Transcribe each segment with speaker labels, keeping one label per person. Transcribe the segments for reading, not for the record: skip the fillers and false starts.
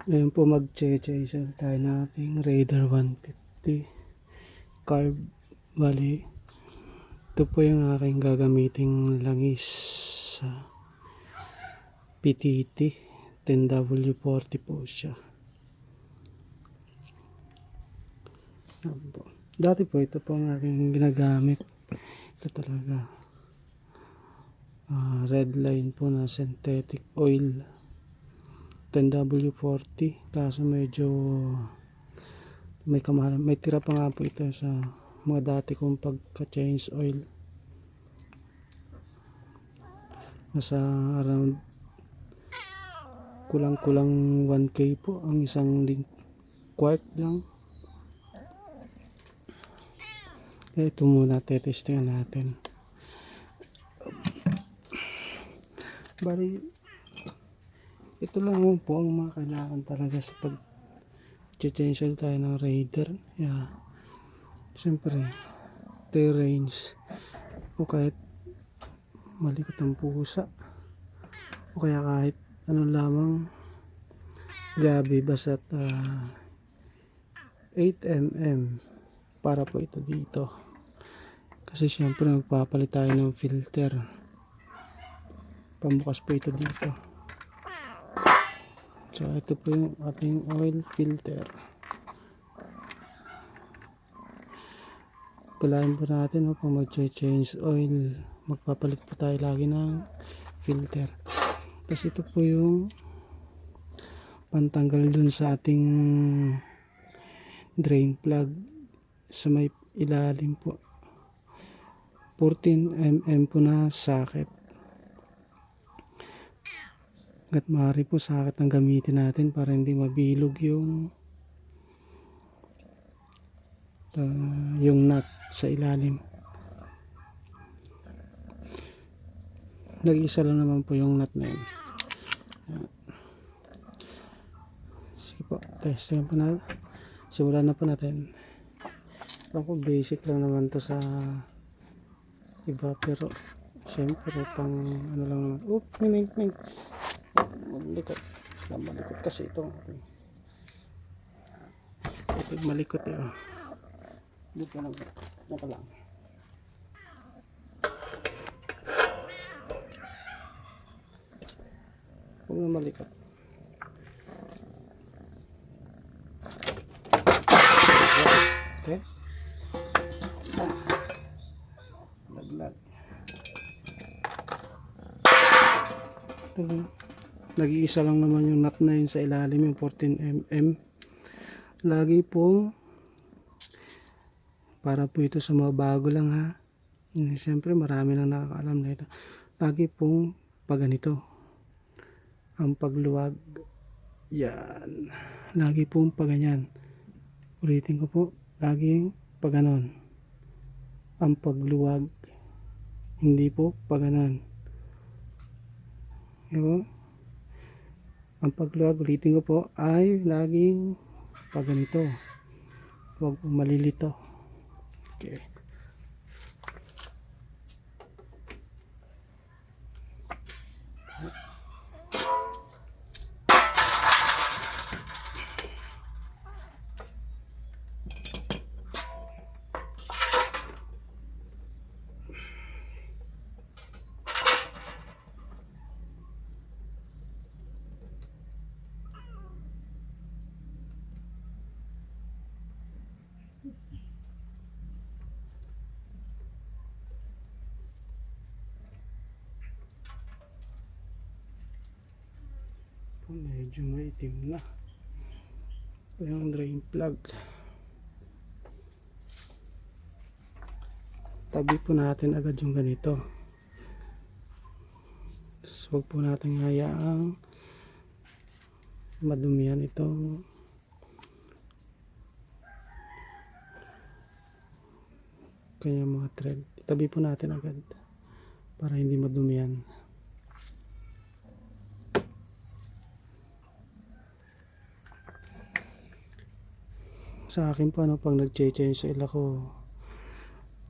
Speaker 1: Ngayon po mag-check tayo nating Raider 150 carb. Bali, ito po yung aking gagamiting langis sa PTT 10W40 po siya. Dati po ito po ang aking ginagamit. Ito talaga red line po na synthetic oil 10W40, kaso medyo may kamahalan, may tira pa nga po ito sa mga dati kong pagka-change oil. Nasa around kulang-kulang 1k po ang isang quart lang. Kaya ito muna tetestingan natin. Bali, ito lang po ang mga kailangan talaga sa pag-change oil tayo ng Raider. Yeah. Siyempre, range o kahit malikot ang pusa o kaya kahit ano lamang gabi, basta't 8mm para po ito dito, kasi siyempre magpapalit tayo ng filter, pamukas po ito dito. So ito po yung ating oil filter. Kailangan po natin kung mag-change oil, magpapalit po tayo lagi ng filter. Tapos ito po yung pantanggal dun sa ating drain plug sa may ilalim po. 14mm po na socket. Hanggat maaari po socket ang gamitin natin para hindi mabilog yung nut sa ilalim. Nag-isa lang naman po yung nut na yun. Sige po, testing po na. Simulan na po natin. Ako basic lang naman to sa iba, pero siyempre pang ano lang naman. Malikot. Malikot kasi ito. Ito malikot eh. Dito lang. Dito lang. Huwag na malikot. Okay. Laglag. Ito, nag-iisa lang naman yung nut na yun sa ilalim, yung 14mm. Lagi pong, para po ito sa mga bago lang ha, siyempre marami nang nakakaalam na ito, lagi pong pag ganito ang pagluwag. Yan, lagi pong pag ganyan. Ulitin ko po, laging pag ganon ang pagluwag, hindi po pag ganon. Diba? Ang pagluwag, ulitin ko po, ay laging pag ganito, huwag malilito. Okay. Medyo maitim na yung drain plug. Tabi po natin agad yung ganito. So, huwag po natin hayaang madumihan itong kaya mga thread. Tabi po natin agad para hindi madumihan. Sa akin po pag nag-change oil ako,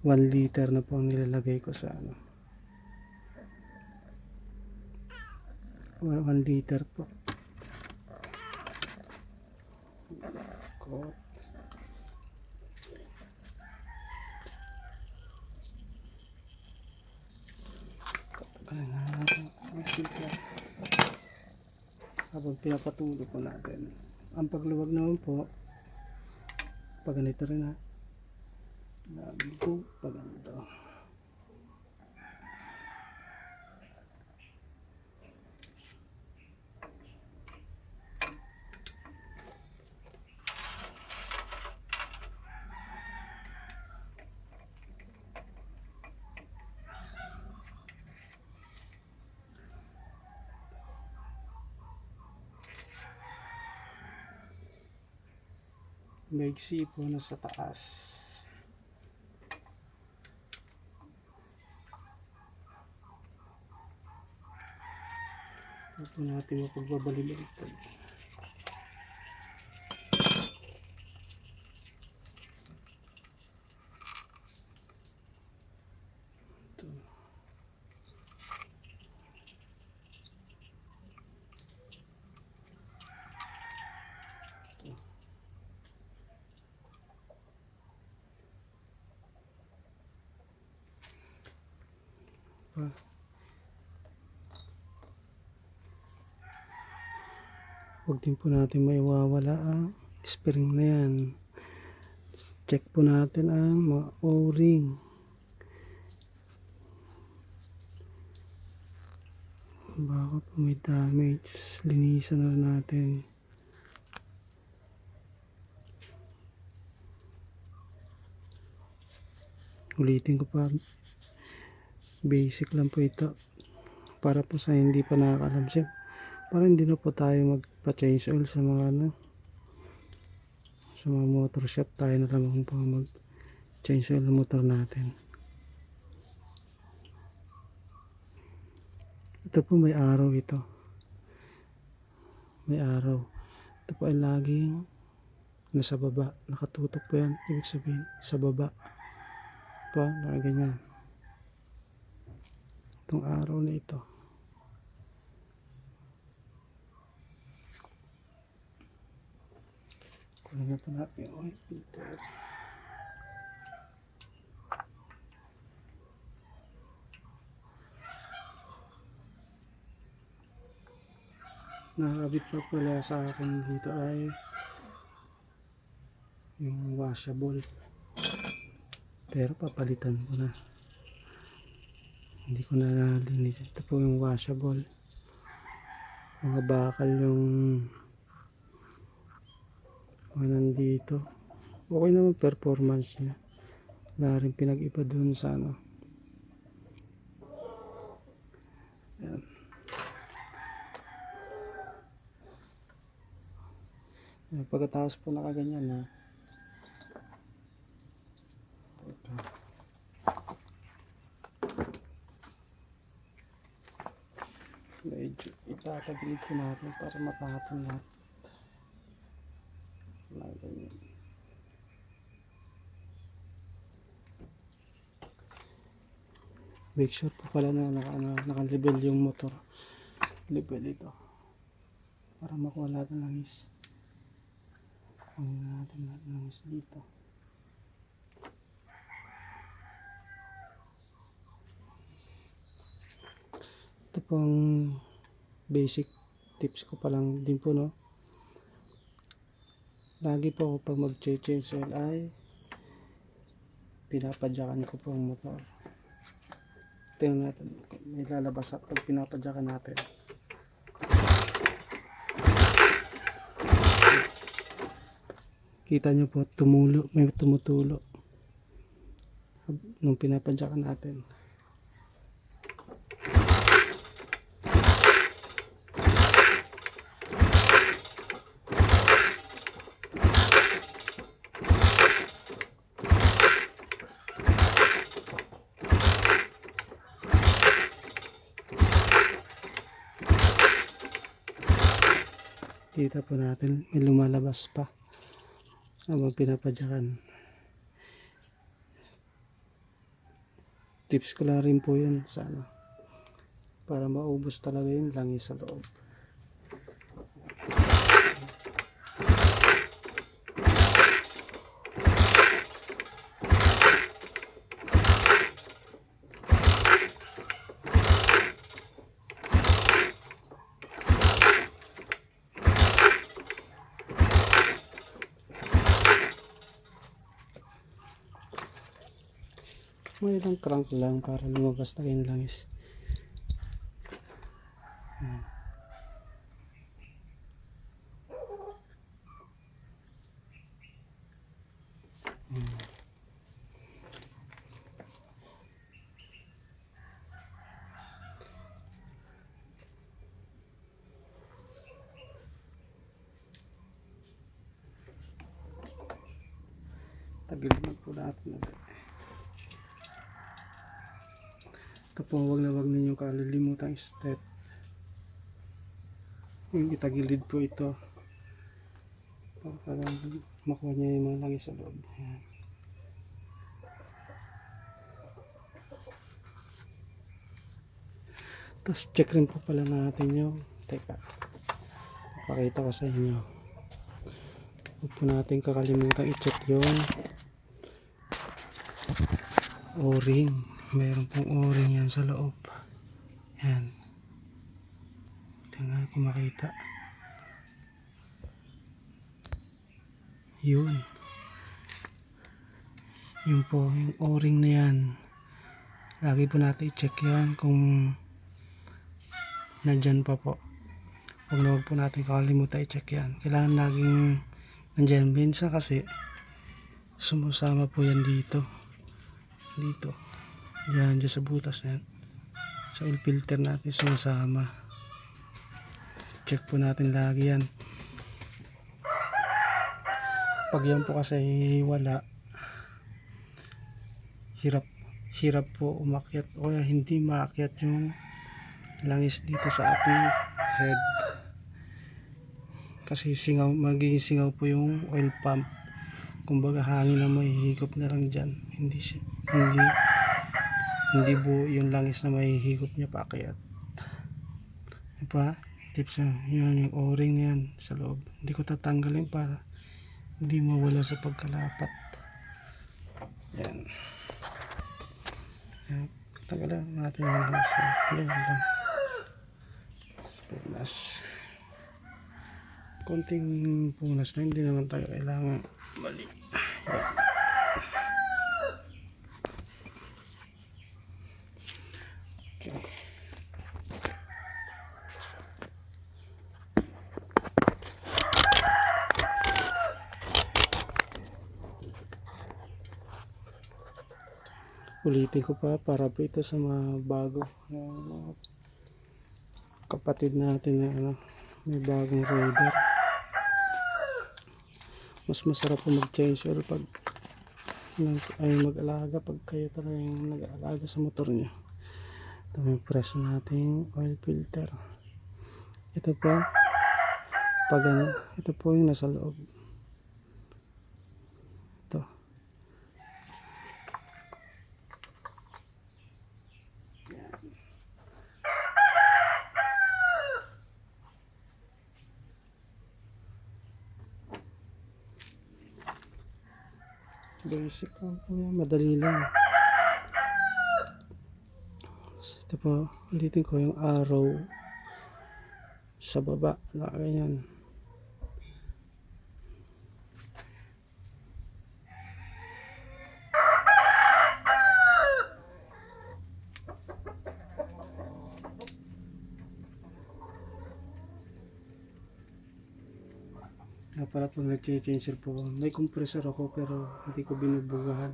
Speaker 1: 1 liter na po ang nilalagay ko sa 1 liter po. ikot. Habang pinapatuloy po natin. Ang pagluwag naman po, pag ganito rin ha. Lagi po pag ganito. Maigsi po na sa taas. Ito po natin yung pagbabalik-baliktad. Ito. Huwag din po natin maiwawala ang spring na yan. Check po natin ang mga o-ring. Baka po may damage, linisan na natin. Ulitin ko pa, basic lang po ito para po sa hindi pa nakakalam siya, para hindi na po tayo magpa-change oil sa mga sa mga motor shop. Tayo na lang po mag-change oil ng motor natin. Ito po may araw ito. May araw. Ito po ay laging nasa baba. Nakatutok po yan. Ibig sabihin sa baba. Po, ganyan. Itong araw na ito. Kunin na po natin yung oil filter. Nakakabit pa pala sa akin dito ay yung washable, pero papalitan ko na, hindi ko na nalinis. Ito po yung washable, mga bakal yung mga nandito. Okay naman performance niya, wala rin pinag-iba dun sa ano. Ayan. Pagkatapos po nakaganyan na, medyo itatagilid ko natin para matapon lahat na ganyan. Make sure po pala na naka-level yung motor, level ito para makuha lahat ng langis. Kunin natin lahat ng langis dito. Ito pong basic tips ko pa lang din po, no. Lagi po ako pag mag-change oil ay pinapadyakan ko po ang motor. Tingnan natin, may lalabas at pag pinapadyakan natin. Kita nyo po, tumulo, may tumutulo nung pinapadyakan natin. Kita po natin, may lumalabas pa habang pinapadyakan. Tips ko lang rin po yun sa ano, para maubos talaga yung langis sa loob. May ilang crank lang para lumabas na yung langis. Yan. Tagilid po natin. Ito po, wag na wag ninyong kalilimutan step. Yung itagilid po ito. Para makuha niya yung mga langis sa loob. Ayan. Tapos check rin po pala natin yung, teka, pakita ko sa inyo. Huwag po natin kakalimutan i-check yung o-ring. Meron pong o-ring yan sa loob. Yan. Tingnan kung makita. Yun. Yun po, yung o-ring na yan. Lagi po natin i-check yan kung nandyan pa po. Huwag po natin kakalimutan i-check yan. Kailangan laging nandyan. Minsan kasi sumusama po yan dito. Dito. Diyan sa butas na yan. Sa oil filter natin sumasama. Check po natin lagi yan. Pag yan po kasi wala, hirap po umakyat o hindi maakyat yung langis dito sa ating head. Kasi magiging singaw po yung oil pump. Kumbaga hangin na mahihigop na lang dyan. Hindi buo yung langis na mahihigop niya paakyat. Yan pa, tips na yan, yung o-ring yan sa loob. Hindi ko tatanggalin para hindi mawala sa pagkalapat. Yan. Yan. Tagalan natin yung langis. Yan lang. Punas. Konting punas na, hindi naman tayo kailangan mali. Yan. Okay. Ulitin ko pa para po ito sa mga bago mga kapatid natin na may bagong rider. Mas masarap po mag-change oil pag ay mag-alaga pag kayo talaga yung nag-aalaga sa motor nyo. Ito yung press natin oil filter. Ito po pag ito po yung nasa loob. Ito. Basic lang po yan, madali lang. Ito po, ulitin ko yung arrow sa baba na ganyan. Nga pala pag nag-changer po, may compressor ako pero hindi ko binubugahan.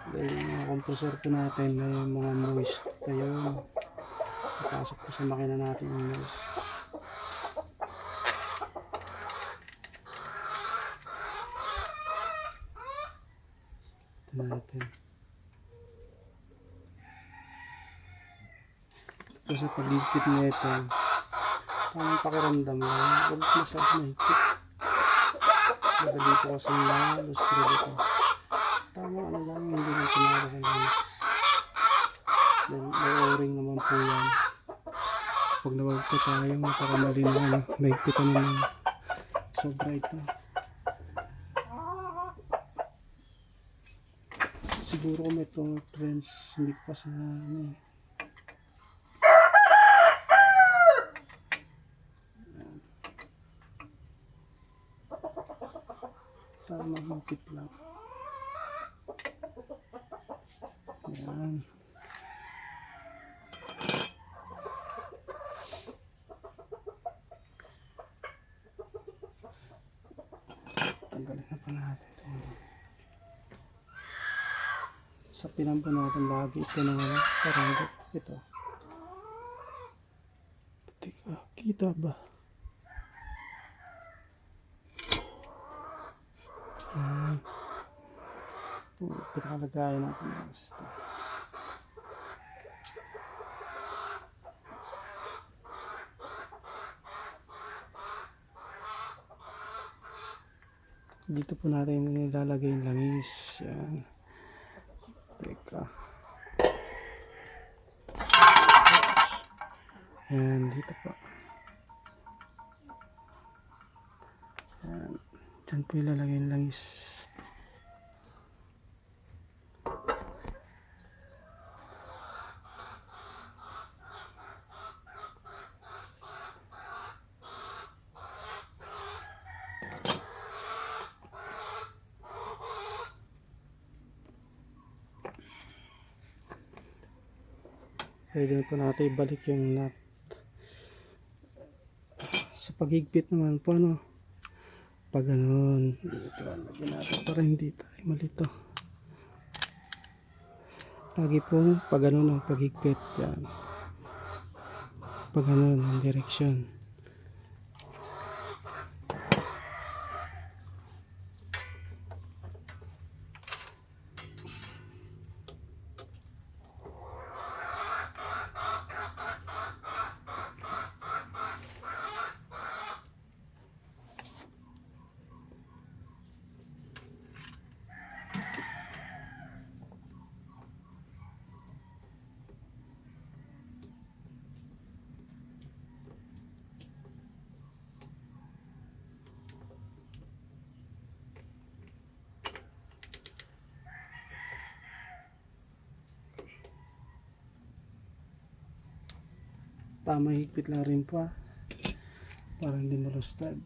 Speaker 1: Dahil yung mga compressor po natin may mga noise. Kaya napasok po sa makina natin yung noise. Ito natin. Ito sa pagigpit na ito. Ang pakiramdam lang. Huwag masyadong mahigpit. Madali po kasi na lustro dito. Tama ano lang, hindi lang tumakas ang langis. May o-ring naman po yan. Huwag na wag po tayong matakamali na mahigpitan naman. Sobra ito. Siguro kung may itong trends, hindi pa sa ano eh. Tama, higpit lang. Yan. Tanggalin na pa natin ito. Sapinan po natin lagi ito ng parang ito. Teka, kita ba? Pinakalagayan natin basta. Dito po natin nilalagay yung langis. Yan. Teka. Yan, dito po. Yan. Diyan po ilalagay yung langis. Pwede po natin ibalik yung nut. Sa paghigpit naman po, ano, pag ganun, dito, lagyan natin para hindi tayo malito. Lagi pong pag ganun ang paghigpit. Yan. Pag ganun ang direksyon. Tama, higpit lang rin po, para hindi malustad.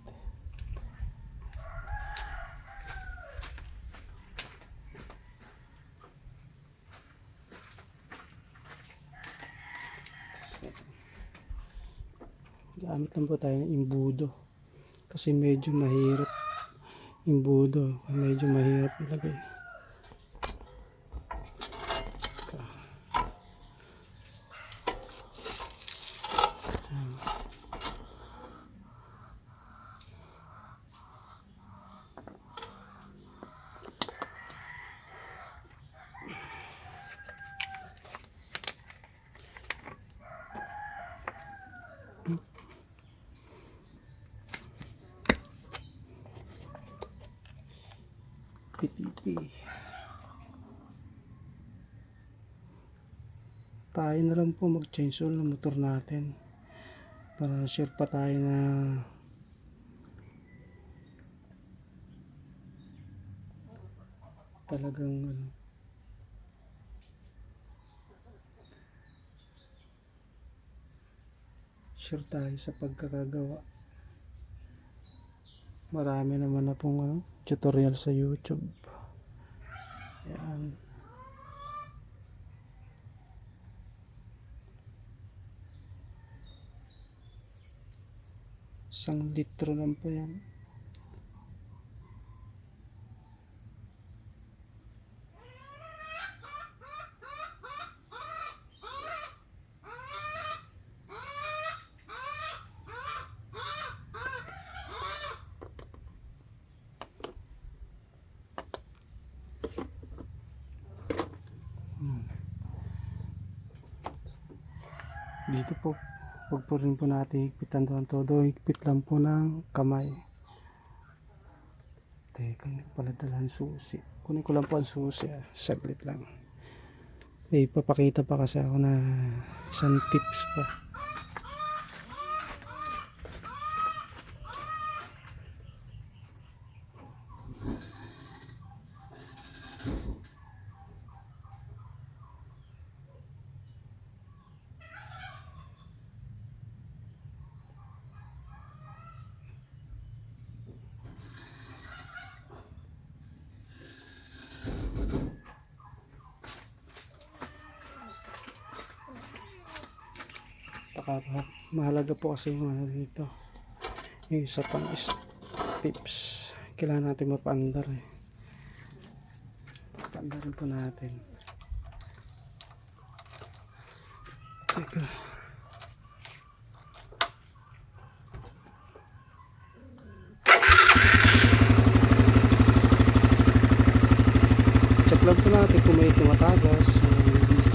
Speaker 1: Gamit lang po tayo ng imbudo kasi medyo mahirap imbudo, medyo mahirap ilagay. PTP. Tayo na lang po mag-change oil ng motor natin para sure pa tayo na talagang sure tayo sa pagkakagawa. Marami naman na pong tutorial sa YouTube. Yan. Isang litro lang po yan. Dito po, huwag po rin po natin higpitan doon todo. Higpit lang po ng kamay. Teka, hindi pala dalang susi. Kunin ko lang po ang susi. Saglit lang. May papakita pa kasi ako na isang tips pa. para mahalaga po kasi yung ano dito. Yung isa pang tips. Kailangan natin mapaandar eh. Paandarin po natin. Teka. Check lang po natin kung may tumatagas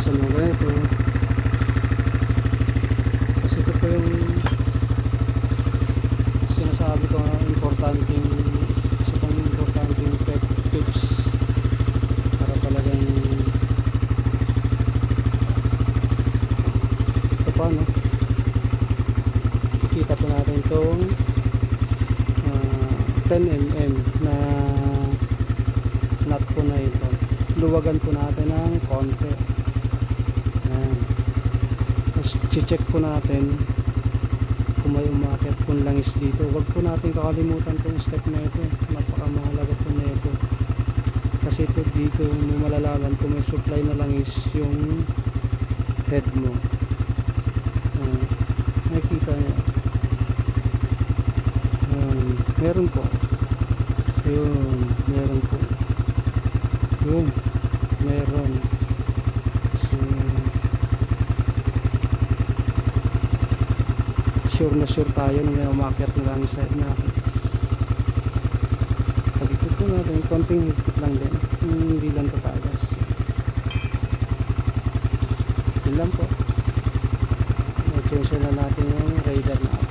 Speaker 1: sa mga ganito. Kasi ito po yung sinasabi ko na importanteng tips para talagang ito pa no, kita po natin itong 10mm na nut po na ito. Luwagan po natin ng konti. Tapos check po natin kung may umakit kung langis dito. Huwag po natin kakalimutan itong step na ito. Napakamahalaga po na ito. Kasi ito dito mo malalaman kung may supply na langis yung head mo. Nakikita nyo. Meron po. Yun. Meron po. Yun. Meron. So, sure na sure tayo na may umakyat na lang sa head natin. Pagkikit po natin, konting higpit lang din. Hindi lang tatagas. Yun lang po. I-change na natin yung radar natin.